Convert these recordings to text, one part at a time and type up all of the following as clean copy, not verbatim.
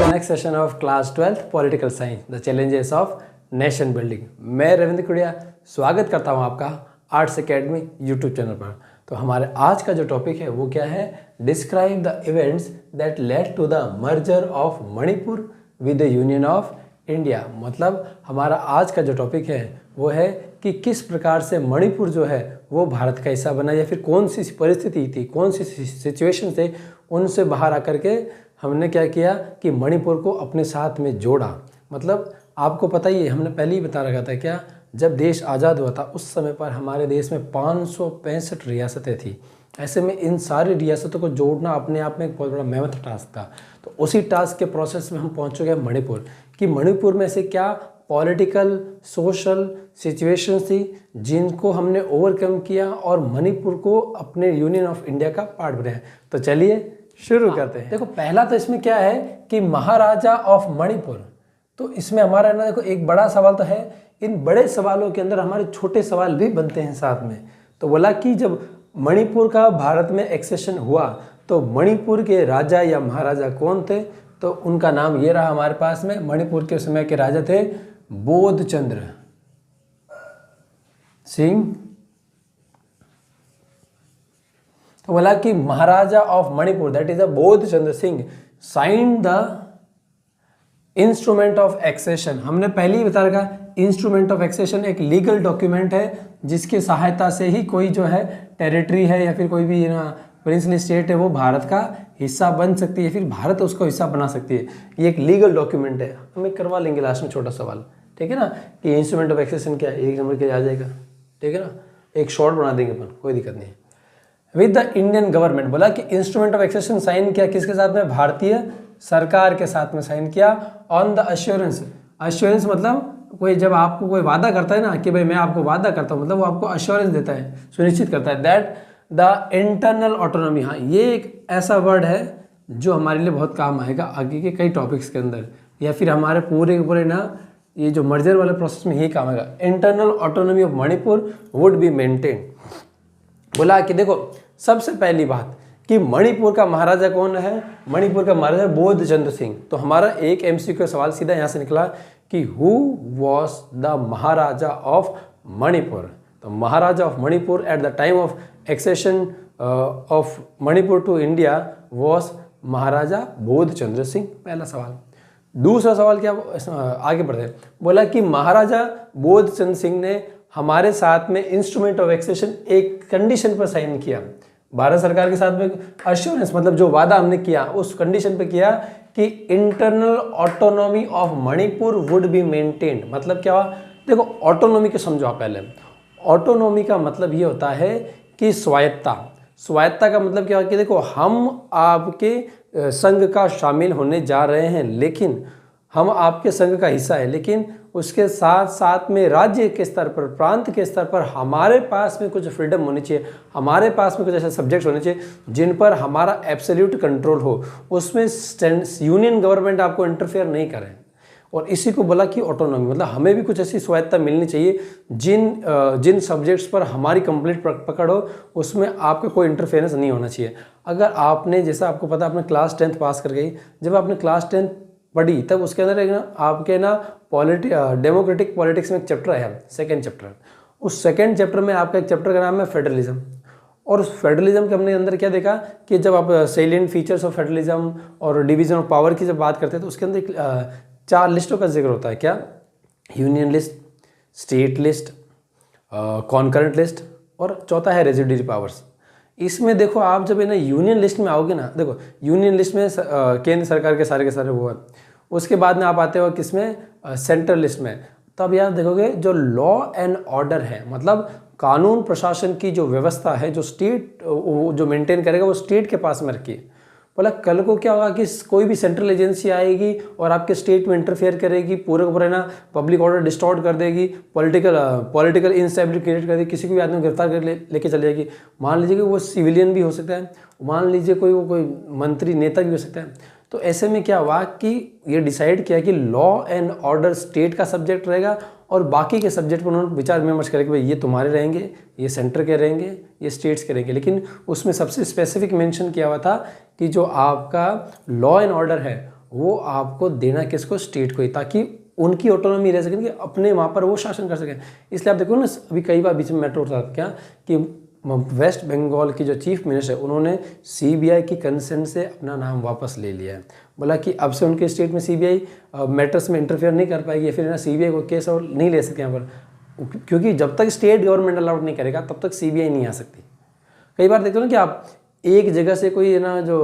Next session of class 12th political science the challenges of nation building. मैं रविंद्र कुड़िया स्वागत करता हूं आपका आर्ट्स एकेडमी यूट्यूब चैनल पर। तो हमारे आज का जो टॉपिक है वो क्या है, describe the events that led to the merger of Manipur with the union of India. मतलब हमारा आज का जो टॉपिक है वो है कि किस प्रकार से मणिपुर जो है वो भारत का हिस्सा बना, या फिर कौन सी परिस्थिति थी, कौन सी सिचुएशन थे, उनसे बाहर आकर के हमने क्या किया कि मणिपुर को अपने साथ में जोड़ा। मतलब आपको पता ही है, हमने पहले ही बता रखा था क्या, जब देश आज़ाद हुआ था उस समय पर हमारे देश में 565 रियासतें थी। ऐसे में इन सारी रियासतों को जोड़ना अपने आप में एक बहुत बड़ा मेहनत टास्क था। तो उसी टास्क के प्रोसेस में हम पहुँच चुके हैं मणिपुर, कि मणिपुर में से क्या पॉलिटिकल सोशल सिचुएशंस थी जिनको हमने ओवरकम किया और मणिपुर को अपने यूनियन ऑफ इंडिया का पार्ट बनाया। तो चलिए शुरू करते हैं। देखो पहला तो इसमें क्या है कि महाराजा ऑफ मणिपुर। तो इसमें हमारा ना देखो एक बड़ा सवाल तो है, इन बड़े सवालों के अंदर हमारे छोटे सवाल भी बनते हैं साथ में। तो बोला कि जब मणिपुर का भारत में एक्सेशन हुआ तो मणिपुर के राजा या महाराजा कौन थे, तो उनका नाम ये रहा हमारे पास में। मणिपुर के समय के राजा थे बोधचंद्र सिंह। तो बोला कि Maharaja of Manipur that is a Bodhchandra Singh signed the instrument of accession. हमने पहले ही बता रखा, इंस्ट्रूमेंट ऑफ एक्सेशन एक लीगल डॉक्यूमेंट है जिसकी सहायता से ही कोई जो है टेरिटरी है या फिर कोई भी प्रिंसली स्टेट है वो भारत का हिस्सा बन सकती है, फिर भारत उसको हिस्सा बना सकती है। ये एक लीगल डॉक्यूमेंट है। हमें करवा लेंगे लास्ट में छोटा सवाल, ठीक है ना, कि इंस्ट्रूमेंट ऑफ एक्सेशन क्या है, 1 नंबर के आ जाएगा, ठीक है ना, एक शॉर्ट बना देंगे अपन, कोई दिक्कत नहीं है। विद द इंडियन गवर्नमेंट, बोला कि इंस्ट्रूमेंट ऑफ एक्सेशन साइन किया किसके साथ में, भारतीय सरकार के साथ में साइन किया। ऑन द अश्योरेंस, अश्योरेंस मतलब कोई जब आपको कोई वादा करता है ना कि भाई मैं आपको वादा करता हूँ, मतलब वो आपको अश्योरेंस देता है, सुनिश्चित करता है दैट द इंटरनल ऑटोनॉमी। हाँ, ये एक ऐसा वर्ड है जो हमारे लिए बहुत काम आएगा आगे के कई टॉपिक्स के अंदर, या फिर हमारे पूरे ना ये जो मर्जर वाले प्रोसेस में यही काम आएगा। Internal autonomy of Manipur would be maintain. बोला कि देखो सबसे पहली बात कि मणिपुर का महाराजा कौन है, मणिपुर का महाराजा बोधचंद्र सिंह। तो हमारा एक एमसीक्यू सवाल सीधा यहाँ से निकला कि who was the Maharaja of Manipur. तो Maharaja of Manipur at the time of accession of Manipur to India was Maharaja Bodhchandra Singh. पहला सवाल। दूसरा सवाल क्या, आगे बढ़ते हैं। बोला कि महाराजा बोधचंद्र सिंह ने हमारे साथ में इंस्ट्रूमेंट ऑफ एक्सेशन एक कंडीशन पर साइन किया, भारत सरकार के साथ में अश्योरेंस, मतलब जो वादा हमने किया उस कंडीशन पे किया कि internal autonomy of Manipur would be maintained. मतलब क्या हुआ, देखो ऑटोनॉमी को समझो आप पहले। ऑटोनॉमी का मतलब ये होता है कि स्वायत्ता। स्वायत्ता का मतलब क्या है कि देखो हम आपके संघ का शामिल होने जा रहे हैं, लेकिन हम आपके संघ का हिस्सा है, लेकिन उसके साथ साथ में राज्य के स्तर पर, प्रांत के स्तर पर हमारे पास में कुछ फ्रीडम होनी चाहिए, हमारे पास में कुछ ऐसे सब्जेक्ट्स होने चाहिए जिन पर हमारा एब्सोल्यूट कंट्रोल हो, उसमें यूनियन गवर्नमेंट आपको इंटरफेयर नहीं करे। और इसी को बोला कि ऑटोनॉमी, मतलब हमें भी कुछ ऐसी स्वायत्ता मिलनी चाहिए जिन सब्जेक्ट्स पर हमारी कंप्लीट पकड़ हो, उसमें आपका कोई इंटरफेरेंस नहीं होना चाहिए। अगर आपने, जैसा आपको पता, आपने क्लास 10th पास कर गई, जब आपने क्लास 10th पढ़ी तब उसके अंदर एक ना आपके ना डेमोक्रेटिक पॉलिटिक्स में एक चैप्टर है, सेकेंड चैप्टर। उस सेकेंड चैप्टर में आपका एक चैप्टर का नाम है फेडरलिज्म। और उस फेडरलिज्म के हमने अंदर क्या देखा कि जब आप सेलिएंट फीचर्स ऑफ फेडरलिज्म और डिवीजन ऑफ पावर की जब बात करते हैं तो उसके अंदर 4 लिस्टों का जिक्र होता है। क्या, union list, state list, concurrent list, और चौथा है रेजिडुअरी पावर्स। इसमें देखो आप जब है ना यूनियन लिस्ट में आओगे ना, देखो यूनियन लिस्ट में केंद्र सरकार के सारे वो है। उसके बाद में आप आते हो किसमें, सेंट्रल लिस्ट में। तब यार देखोगे जो लॉ एंड ऑर्डर है, मतलब कानून प्रशासन की जो व्यवस्था है, जो स्टेट जो मेंटेन करेगा वो स्टेट के पास में रखिए। बोला कल को क्या होगा कि कोई भी सेंट्रल एजेंसी आएगी और आपके स्टेट में इंटरफेयर करेगी, पूरे ना पब्लिक ऑर्डर डिस्टॉर्ट कर देगी, पॉलिटिकल इंस्टेबिलिटी क्रिएट कर देगी, किसी को भी आदमी गिरफ्तार कर लेके चले जाएगी। मान लीजिए कि वो सिविलियन भी हो सकता है, मान लीजिए कोई मंत्री नेता भी हो सकता है। तो ऐसे में क्या हुआ कि ये डिसाइड किया कि लॉ एंड ऑर्डर स्टेट का सब्जेक्ट रहेगा और बाकी के सब्जेक्ट पर उन्होंने विचार विमर्श करें कि भाई ये तुम्हारे रहेंगे, ये सेंटर के रहेंगे, ये स्टेट्स के रहेंगे। लेकिन उसमें सबसे स्पेसिफिक मेंशन किया हुआ था कि जो आपका लॉ एंड ऑर्डर है वो आपको देना किसको, स्टेट को ही, ताकि उनकी ऑटोनॉमी रह सके कि अपने वहाँ पर वो शासन कर सकें। इसलिए आप देखो ना, अभी कई बार बीच में मेट्रो था क्या कि वेस्ट बंगाल की जो चीफ मिनिस्टर है उन्होंने सीबीआई की कंसेंट से अपना नाम वापस ले लिया है। बोला कि अब से उनके स्टेट में सीबीआई मैटर्स में इंटरफेयर नहीं कर पाएगी, या फिर ना सीबीआई को केस और नहीं ले सकते यहाँ पर, क्योंकि जब तक स्टेट गवर्नमेंट अलाउड नहीं करेगा तब तक सीबीआई नहीं आ सकती। कई बार देखते हो ना कि आप एक जगह से कोई है ना जो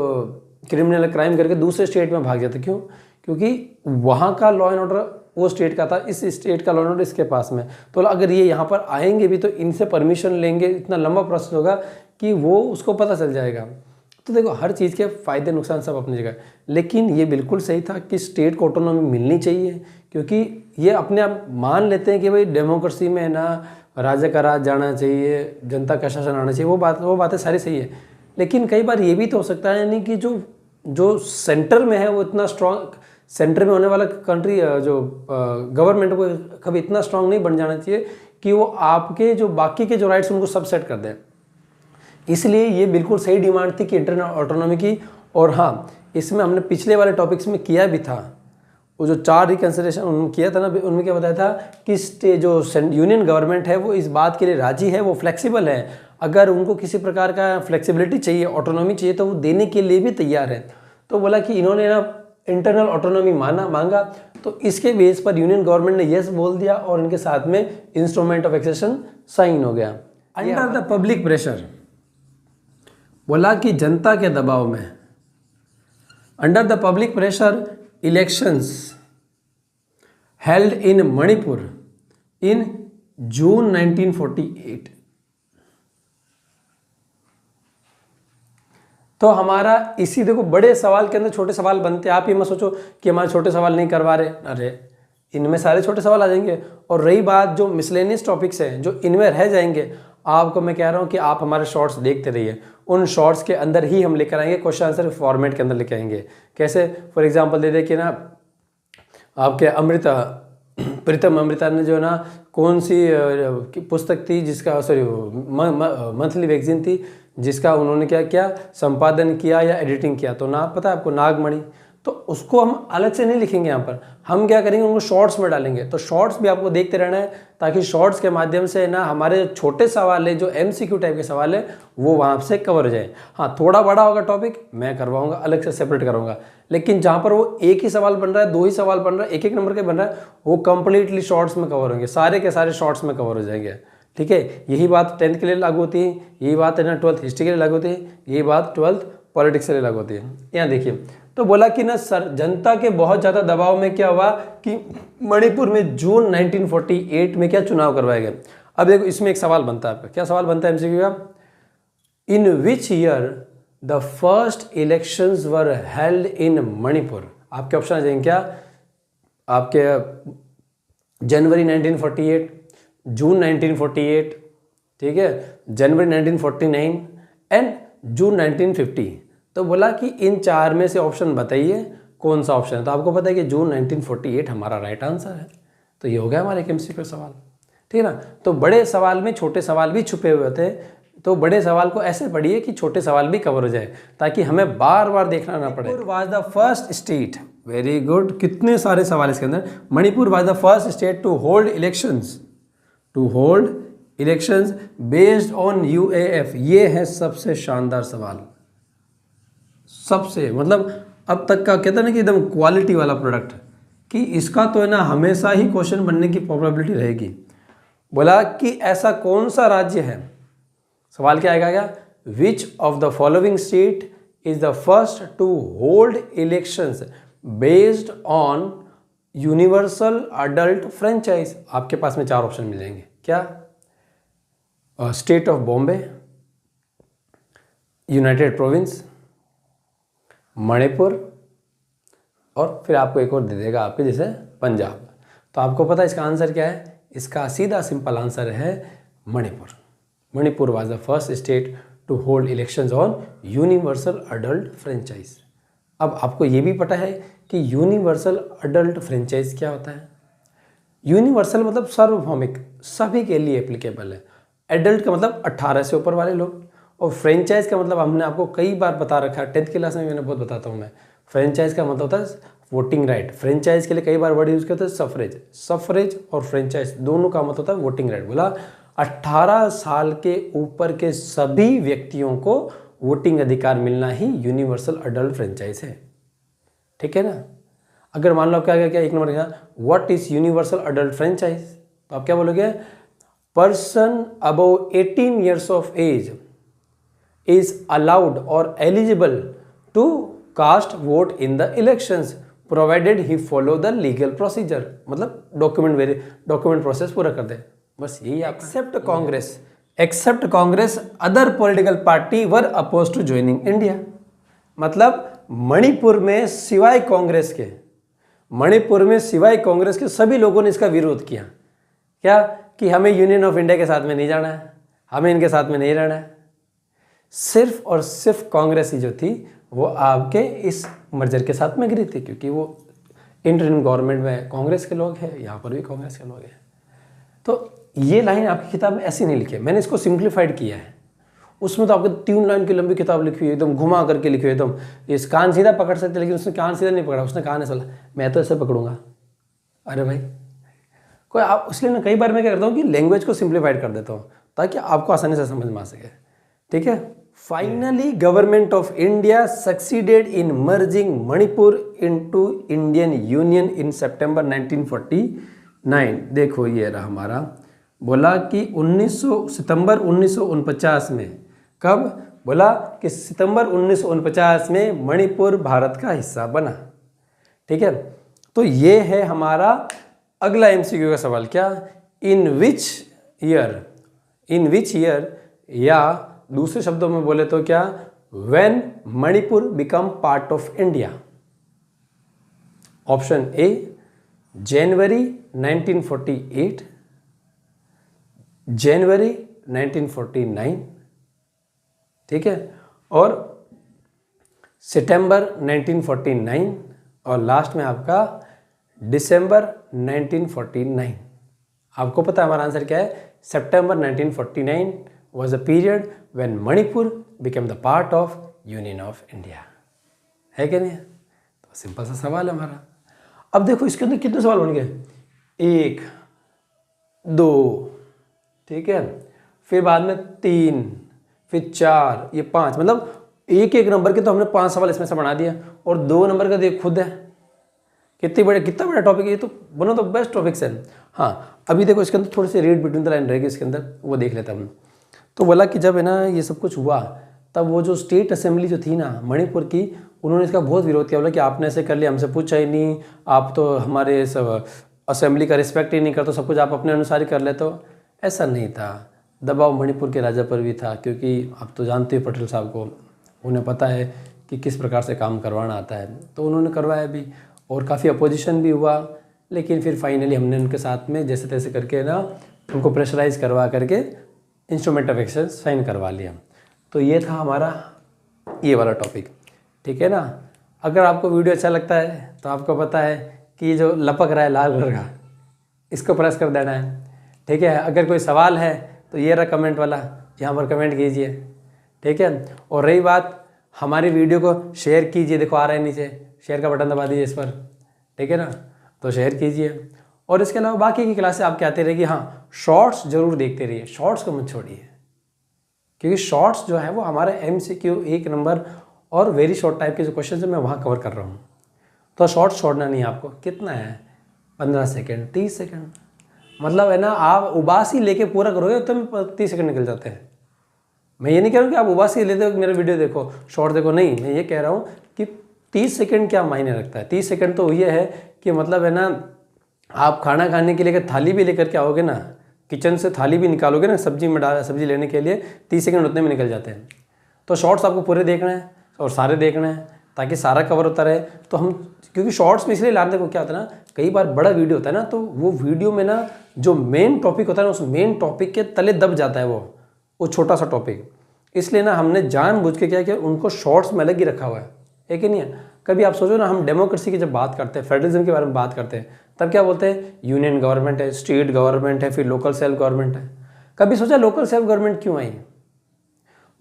क्रिमिनल क्राइम करके दूसरे स्टेट में भाग जाते, क्यों? क्योंकि वहाँ का लॉ एंड ऑर्डर वो स्टेट का था, इस स्टेट का लॉ एंड ऑर्डर इसके पास में, तो अगर ये यहाँ पर आएंगे भी तो इनसे परमिशन लेंगे, इतना लंबा प्रोसेस होगा कि वो उसको पता चल जाएगा। तो देखो हर चीज़ के फ़ायदे नुकसान सब अपनी जगह, लेकिन ये बिल्कुल सही था कि स्टेट को ऑटोनॉमी मिलनी चाहिए, क्योंकि ये अपने आप मान लेते हैं कि भाई डेमोक्रेसी में ना राजा का राज जाना चाहिए, जनता का शासन आना चाहिए, वो बातें सारी सही है। लेकिन कई बार ये भी तो हो सकता है नहीं कि जो सेंटर में है वो इतना स्ट्रॉन्ग, सेंटर में होने वाला कंट्री जो गवर्नमेंट को कभी इतना स्ट्रांग नहीं बन जाना चाहिए कि वो आपके जो बाकी के जो राइट्स उनको सब सेट कर दें। इसलिए ये बिल्कुल सही डिमांड थी कि इंटरनल ऑटोनॉमी की। और हाँ, इसमें हमने पिछले वाले टॉपिक्स में किया भी था, वो जो 4 रिकन्सिडरेशन उन्होंने किया था ना, उनमें क्या बताया था कि जो यूनियन गवर्नमेंट है वो इस बात के लिए राजी है, वो फ्लेक्सिबल है, अगर उनको किसी प्रकार का फ्लेक्सिबिलिटी चाहिए, ऑटोनॉमी चाहिए तो वो देने के लिए भी तैयार है। तो बोला कि इन्होंने ना इंटरनल ऑटोनॉमी मांगा, तो इसके बेस पर यूनियन गवर्नमेंट ने यस बोल दिया और इनके साथ में इंस्ट्रूमेंट ऑफ एक्सेशन साइन हो गया। अंडर द पब्लिक प्रेशर, बोला कि जनता के दबाव में, under the public pressure elections held in Manipur in June 1948। तो हमारा इसी, देखो बड़े सवाल के अंदर छोटे सवाल बनते हैं। आप ये मत सोचो कि हमारे छोटे सवाल नहीं करवा रहे, अरे इनमें सारे छोटे सवाल आ जाएंगे। और रही बात जो मिसलेनियस टॉपिक्स हैं जो इनमें रह जाएंगे, आपको मैं कह रहा हूँ कि आप हमारे शॉर्ट्स देखते रहिए, उन शॉर्ट्स के अंदर ही हम लेकर आएंगे, क्वेश्चन आंसर फॉर्मेट के अंदर लेकर आएंगे। कैसे? फॉर एग्जाम्पल दे दे कि ना आपके प्रीतम अमृता ने जो ना कौन सी पुस्तक थी जिसका, सॉरी मंथली मैगजीन थी जिसका उन्होंने क्या किया, संपादन किया या एडिटिंग किया, तो ना पता है आपको, नागमणि। तो उसको हम अलग से नहीं लिखेंगे यहाँ पर, हम क्या करेंगे उनको शॉर्ट्स में डालेंगे। तो शॉर्ट्स भी आपको देखते रहना है, ताकि शॉर्ट्स के माध्यम से ना हमारे छोटे सवाल है जो MCQ टाइप के सवाल है वो वहाँ से कवर हो जाए। हाँ, थोड़ा बड़ा होगा टॉपिक, मैं करवाऊंगा, अलग से सेपरेट करूँगा, लेकिन जहाँ पर वो एक ही सवाल बन रहा है, 2 ही सवाल बन रहा है, 1-1 नंबर के बन रहा है, वो कंप्लीटली शॉर्ट्स में कवर होंगे, सारे के सारे शॉर्ट्स में कवर हो जाएंगे। ठीक है, यही बात 10th के लिए लागू होती है, यही बात है ना 12th हिस्ट्री के लिए लागू होती है, यही बात 12th पॉलिटिक्स के लिए लागू होती है। यहाँ देखिए, तो बोला कि ना सर जनता के बहुत ज़्यादा दबाव में क्या हुआ कि मणिपुर में जून 1948 में क्या चुनाव करवाया गया। अब देखो इसमें एक सवाल बनता है आपका, क्या सवाल बनता है MCQ का? In which year the first elections were held in Manipur. आपके ऑप्शन आ जाएंगे क्या? आपके जनवरी 1948, जून 1948, ठीक है, जनवरी 1949 एंड जून 1950। तो बोला कि इन 4 में से ऑप्शन बताइए कौन सा ऑप्शन है। तो आपको पता है कि जून 1948 हमारा राइट आंसर है। तो ये हो गया हमारे MCQ सवाल, ठीक है ना। तो बड़े सवाल में छोटे सवाल भी छुपे हुए थे, तो बड़े सवाल को ऐसे पढ़िए कि छोटे सवाल भी कवर हो जाए, ताकि हमें बार बार देखना ना पड़े। Manipur was the first state, very good, कितने सारे सवाल इसके अंदर। Manipur was the first state to hold elections based on UAF। ये है सबसे शानदार सवाल, सबसे मतलब अब तक का कहते हैं ना कि एकदम क्वालिटी वाला प्रोडक्ट, कि इसका तो है ना हमेशा ही क्वेश्चन बनने की प्रोबेबिलिटी रहेगी। बोला कि ऐसा कौन सा राज्य है, सवाल क्या आएगा, क्या which of the following state is the first to hold elections based on universal adult franchise. आपके पास में 4 ऑप्शन मिल जाएंगे, क्या? State of Bombay, united province, Manipur, और फिर आपको एक और दे देगा आपके जैसे पंजाब। तो आपको पता है इसका आंसर क्या है? इसका सीधा सिंपल आंसर है Manipur. Manipur was the first state to hold elections on universal adult franchise. अब आपको ये भी पता है कि यूनिवर्सल अडल्ट फ्रेंचाइज क्या होता है? यूनिवर्सल मतलब सार्वभौमिक, सभी के लिए एप्लीकेबल है। एडल्ट का मतलब 18 से ऊपर वाले लोग, और फ्रेंचाइज का मतलब हमने आपको कई बार बता रखा है, 10th क्लास में मैंने बहुत बताता हूँ मैं। फ्रेंचाइज का मतलब होता है वोटिंग राइट। फ्रेंचाइज के लिए कई बार वर्ड यूज करते हैं सफरेज। सफरेज और फ्रेंचाइज दोनों का मतलब होता है वोटिंग राइट। बोला 18 साल के ऊपर के सभी व्यक्तियों को वोटिंग अधिकार मिलना ही यूनिवर्सल अडल्ट फ्रेंचाइज है। ठीक है ना। अगर मान लो क्या क्या एक नंबर क्या, what is universal adult franchise, तो आप क्या बोलोगे, person above 18 years of age is allowed or eligible to cast vote in the elections provided he follow the legal procedure। मतलब डॉक्यूमेंट प्रोसेस पूरा कर दे, बस यही। Except Congress other political party were oppose to joining India. मतलब मणिपुर में सिवाय कांग्रेस के सभी लोगों ने इसका विरोध किया। क्या कि हमें यूनियन ऑफ इंडिया के साथ में नहीं जाना है, हमें इनके साथ में नहीं रहना है। सिर्फ और सिर्फ कांग्रेस ही जो थी वो आपके इस मर्जर के साथ में गिरी थी, क्योंकि वो इंटरिम गवर्नमेंट में कांग्रेस के लोग हैं, यहाँ पर भी कांग्रेस के लोग हैं। तो ये लाइन आपकी किताब में ऐसी नहीं लिखी है, मैंने इसको सिंप्लीफाइड किया है। उसमें तो आपको 3 लाइन की लंबी किताब लिखी हुई है, एकदम घुमा करके लिखी हुई, एकदम इस कान सीधा पकड़ सकते, लेकिन उसने कान सीधा नहीं पकड़ा, उसने कान ऐसा, मैं तो ऐसे पकड़ूंगा। अरे भाई कोई आप, इसलिए ना कई बार मैं क्या करता हूँ कि लैंग्वेज को सिंप्लीफाइड कर देता हूँ ताकि आपको आसानी से समझ में आ सके। ठीक है। Finally government of India succeeded in merging Manipur into Indian union in September 1949। देखो ये रहा हमारा, बोला कि सितंबर 1949 में, कब बोला कि सितंबर 1949 में मणिपुर भारत का हिस्सा बना। ठीक है। तो ये है हमारा अगला एमसीक्यू का सवाल, क्या, इन विच ईयर, या दूसरे शब्दों में बोले तो क्या, when Manipur become part of India. Option A January 1948, January 1949, ठीक है, और सितंबर 1949, और लास्ट में आपका दिसंबर 1949। आपको पता है हमारा आंसर क्या है, सितंबर 1949 was a period when Manipur became the part of union of India. है क्या नहीं? तो सिंपल सा सवाल है हमारा। अब देखो इसके अंदर कितने सवाल बन गए, 1 2, ठीक है, फिर बाद में 3, फिर 4, ये 5, मतलब एक नंबर के तो हमने 5 सवाल इसमें से बना दिया, और 2 नंबर का देख खुद है कितना बड़ा टॉपिक है ये, तो one of the best topics है। हाँ अभी देखो इसके अंदर थोड़ी सी रीड बिटवीन द लाइन रहेगी इसके अंदर, वो देख लेते हम। तो बोला कि जब है ना ये सब कुछ हुआ, तब वो जो स्टेट असेंबली जो थी ना मणिपुर की, उन्होंने इसका बहुत विरोध किया। बोला कि आपने ऐसे कर लिया, हमसे पूछा ही नहीं, आप तो हमारे सब असेंबली का रिस्पेक्ट ही नहीं करते, सब कुछ आप अपने अनुसार ही कर लेते हो। ऐसा नहीं था, दबाव मणिपुर के राजा पर भी था, क्योंकि आप तो जानते हो पटेल साहब को, उन्हें पता है कि किस प्रकार से काम करवाना आता है, तो उन्होंने करवाया भी, और काफ़ी अपोजिशन भी हुआ, लेकिन फिर फाइनली हमने उनके साथ में जैसे तैसे करके ना उनको प्रेशराइज करवा करके इंस्ट्रूमेंट ऑफ एक्शन साइन करवा लिया। तो ये था हमारा ये वाला टॉपिक, ठीक है ना। अगर आपको वीडियो अच्छा लगता है तो आपको पता है कि जो लपक रहा है लाल कलर का, इसको प्रेस कर देना है, ठीक है। अगर कोई सवाल है तो ये रहा कमेंट वाला, यहाँ पर कमेंट कीजिए, ठीक है। और रही बात, हमारी वीडियो को शेयर कीजिए, देखो आ रहा है नीचे, शेयर का बटन दबा दीजिए इस पर, ठीक है ना, तो शेयर कीजिए। और इसके अलावा बाकी की क्लासें आपके आते रहेगी। हाँ शॉर्ट्स जरूर देखते रहिए, शॉर्ट्स को मत छोड़िए, क्योंकि शॉर्ट्स जो है वो हमारे MCQ 1 नंबर और वेरी शॉर्ट टाइप के जो क्वेश्चन है मैं वहाँ कवर कर रहा हूँ। तो शॉर्ट्स छोड़ना नहीं है आपको। कितना है, 15 सेकेंड, 30 सेकेंड, मतलब है ना, आप उबासी लेके पूरा करोगे तो 30 सेकंड निकल जाते हैं। मैं ये नहीं कह रहा हूँ कि आप उबासी लेते हो मेरा वीडियो देखो, शॉर्ट देखो, नहीं, मैं ये कह रहा हूँ कि 30 सेकंड क्या मायने रखता है। 30 सेकंड तो ये है कि मतलब है ना, आप खाना खाने के लिए थाली भी लेकर के आओगे ना, किचन से थाली भी निकालोगे ना सब्जी लेने के लिए, 30 सेकंड उतने में निकल जाते हैं। तो शॉर्ट्स आपको पूरे देखना है और सारे देखना है ताकि सारा कवर होता रहे। तो हम क्योंकि शॉर्ट्स में इसलिए लाते को क्या होता है ना, कई बार बड़ा वीडियो होता है ना, तो वो वीडियो में ना जो मेन टॉपिक होता है ना, उस मेन टॉपिक के तले दब जाता है वो छोटा सा टॉपिक। इसलिए ना हमने जानबूझ के क्या किया, उनको शॉर्ट्स में अलग ही रखा हुआ है कि नहीं है। कभी आप सोचो ना, हम डेमोक्रेसी की जब बात करते हैं, फेडरलिज्म के बारे में बात करते हैं, तब क्या बोलते हैं, यूनियन गवर्नमेंट है, स्टेट गवर्नमेंट है, फिर लोकल सेल्फ गवर्नमेंट है। कभी सोचा लोकल सेल्फ गवर्नमेंट क्यों आई?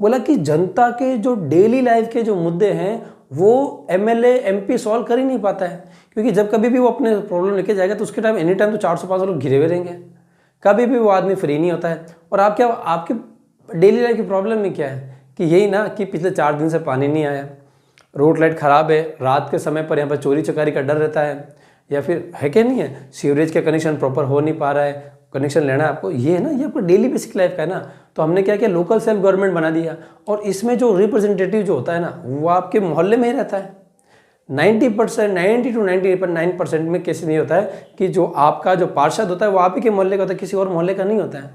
बोला कि जनता के जो डेली लाइफ के जो मुद्दे हैं वो MLA MP सॉल्व कर ही नहीं पाता है, क्योंकि जब कभी भी वो अपने प्रॉब्लम लेके जाएगा तो उसके टाइम एनी टाइम तो 400-500 लोग घिरे हुए रहेंगे, कभी भी वो आदमी फ्री नहीं होता है। और आप क्या, आपके डेली लाइफ की प्रॉब्लम में क्या है कि यही ना कि पिछले 4 दिन से पानी नहीं आया, रोड लाइट ख़राब है, रात के समय पर यहाँ पर चोरी चकारी का डर रहता है, या फिर है कि नहीं है, सीवरेज का कनेक्शन प्रॉपर हो नहीं पा रहा है, कनेक्शन लेना है आपको, ये है ना, ये आपको डेली बेसिक लाइफ का है ना। तो हमने क्या किया, लोकल सेल्फ गवर्नमेंट बना दिया, और इसमें जो रिप्रेजेंटेटिव जो होता है ना वो आपके मोहल्ले में ही रहता है। 90% 90 to 99% में कैसे नहीं होता है कि जो आपका जो पार्षद होता है वो आप ही के मोहल्ले का होता है, किसी और मोहल्ले का नहीं होता है।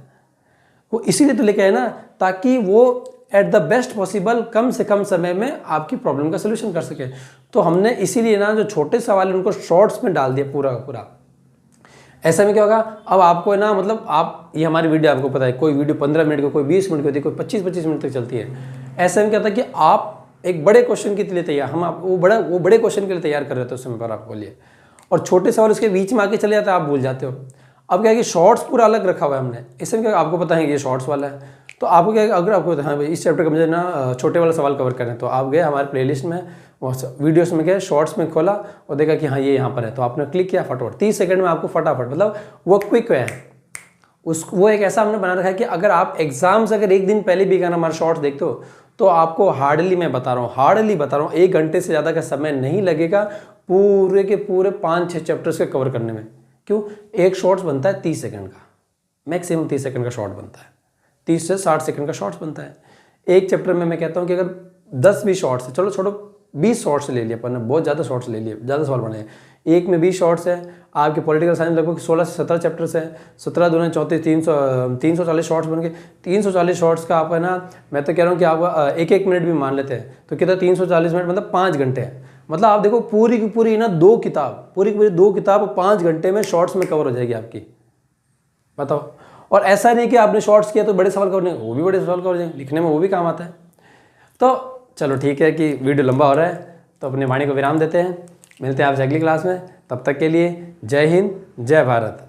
वो इसीलिए तो लेके आए ना, ताकि वो एट द बेस्ट पॉसिबल कम से कम समय में आपकी प्रॉब्लम का सोल्यूशन कर सके। तो हमने इसीलिए ना जो छोटे सवाल है उनको शॉर्ट्स में डाल दिया पूरा का पूरा। ऐसा में क्या होगा, अब आपको है ना, मतलब आप, ये हमारी वीडियो आपको पता है, कोई वीडियो 15 मिनट की, कोई 20 मिनट की होती है, कोई 25-25 मिनट तक चलती है। ऐसे में क्या होता है कि आप एक बड़े क्वेश्चन के लिए तैयार, हम आप वो बड़े क्वेश्चन के लिए तैयार कर रहे थे उस समय पर आपको लिए, और छोटे सवाल उसके बीच में आके चले जाते हैं, आप भूल जाते हो। अब क्या है कि शॉर्ट्स पूरा अलग रखा हुआ है हमने, इसमें क्या आपको पता है कि ये शॉर्ट्स वाला है, तो आपको क्या, अगर आपको हाँ भाई इस चैप्टर का मुझे ना छोटे वाला सवाल कवर करना है, तो आप गए हमारे प्लेलिस्ट में, वीडियोस में गए, शॉर्ट्स में खोला और देखा कि हाँ ये यहाँ पर है, तो आपने क्लिक किया, फटाफट 30 सेकंड में आपको फटाफट, मतलब वो क्विक है वो एक ऐसा हमने बना रखा है कि अगर आप एग्जाम से अगर एक दिन पहले भी अगर हमारा शॉर्ट्स देखते हो तो आपको हार्डली, मैं बता रहा हूँ 1 घंटे से ज़्यादा का समय नहीं लगेगा पूरे के पूरे 5-6 चैप्टर्स के कवर करने में। क्यों? एक शॉर्ट्स बनता है 30 सेकंड का, मैक्सिमम 30 सेकंड का शॉर्ट बनता है, 30 से 60 सेकंड का शॉर्ट्स बनता है एक चैप्टर में। मैं कहता हूँ कि अगर 10-20 शॉर्ट्स है, चलो छोड़ो 20 शॉर्ट्स ले लिए अपन ने, बहुत ज़्यादा शॉर्ट्स ले लिए, ज़्यादा सवाल बने, एक में 20 शॉर्ट्स है। आपके पॉलिटिकल साइंस लगभग 16 से 17 चैप्टर्स हैं, 17 दूनी 34, 340 शॉर्ट्स बन गए। 340 शॉर्ट्स का आप है ना, मैं तो कह रहा हूँ कि आप 1-1 मिनट भी मान लेते हैं तो कितना, 340 मिनट मतलब 5 घंटे है। मतलब आप देखो पूरी की पूरी ना 2 किताब, पूरी की पूरी 2 किताब 5 घंटे में शॉर्ट्स में कवर हो जाएगी आपकी, बताओ। और ऐसा नहीं कि आपने शॉर्ट्स किया तो बड़े सवाल कवर नहीं, वो भी बड़े सवाल कवर हो जाएंगे, लिखने में वो भी काम आता है। तो चलो ठीक है कि वीडियो लंबा हो रहा है, तो अपने वाणी को विराम देते हैं, मिलते हैं आपसे अगली क्लास में। तब तक के लिए जय हिंद, जय भारत।